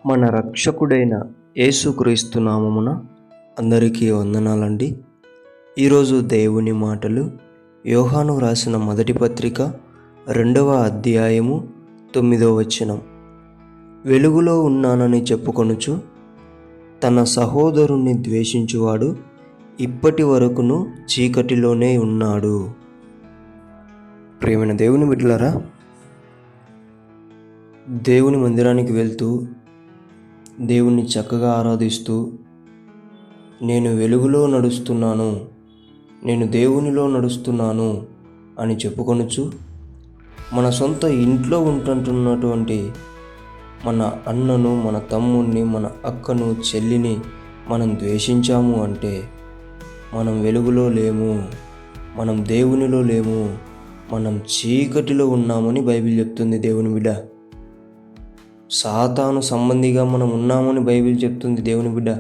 మన రక్షకుడైన యేసుక్రీస్తు నామమున అందరికీ వందనాలండి. ఈరోజు దేవుని మాటలు యోహాను రాసిన మొదటి పత్రిక 2వ అధ్యాయము 9వ వచనం. వెలుగులో ఉన్నానని చెప్పుకొనుచు తన సహోదరుణ్ణి ద్వేషించువాడు ఇప్పటి వరకును చీకటిలోనే ఉన్నాడు. ప్రియమైన దేవుని బిడ్డలారా, దేవుని మందిరానికి వెళ్తూ దేవుణ్ణి చక్కగా ఆరాధిస్తూ నేను వెలుగులో నడుస్తున్నాను, నేను దేవునిలో నడుస్తున్నాను అని చెప్పుకొనుచు మన సొంత ఇంట్లో ఉంటున్నటువంటి మన అన్నను, మన తమ్ముణ్ణి, మన అక్కను, చెల్లిని మనం ద్వేషించాము అంటే మనం వెలుగులో లేము, మనం దేవునిలో లేము, మనం చీకటిలో ఉన్నామని బైబిల్ చెప్తుంది. దేవుని బిడ్డ, సాతాను సంబంధిగా మనం ఉన్నామని బైబిల్ చెప్తుంది. దేవుని బిడ్డ,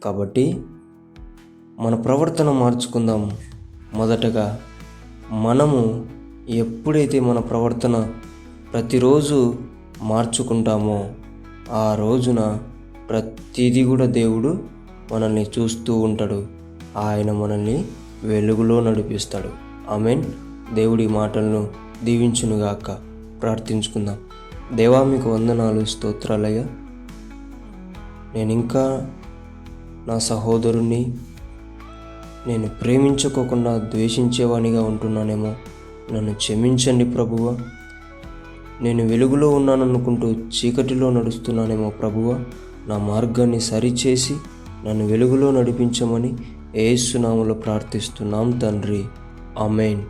కాబట్టి మన ప్రవర్తన మార్చుకుందాం. మొదటగా మనము ఎప్పుడైతే మన ప్రవర్తన ప్రతిరోజు మార్చుకుంటామో ఆ రోజున ప్రతిదీ కూడా దేవుడు మనల్ని చూస్తూ ఉంటాడు. ఆయన మనల్ని వెలుగులో నడిపిస్తాడు. ఆమేన్. దేవుడి మాటలను దీవించునుగాక. ప్రార్థించుకుందాం. దేవా, మీకు వందనాలు, స్తోత్రాలయ్యా. నేను ఇంకా నా సహోదరుణ్ణి నేను ప్రేమించుకోకుండా ద్వేషించేవానిగా ఉంటున్నానేమో, నన్ను క్షమించండి ప్రభువా. నేను వెలుగులో ఉన్నాననుకుంటూ చీకటిలో నడుస్తున్నానేమో ప్రభువా. నా మార్గాన్ని సరిచేసి నన్ను వెలుగులో నడిపించమని యేసు నామములో ప్రార్థిస్తున్నాం తండ్రి. ఆమేన్.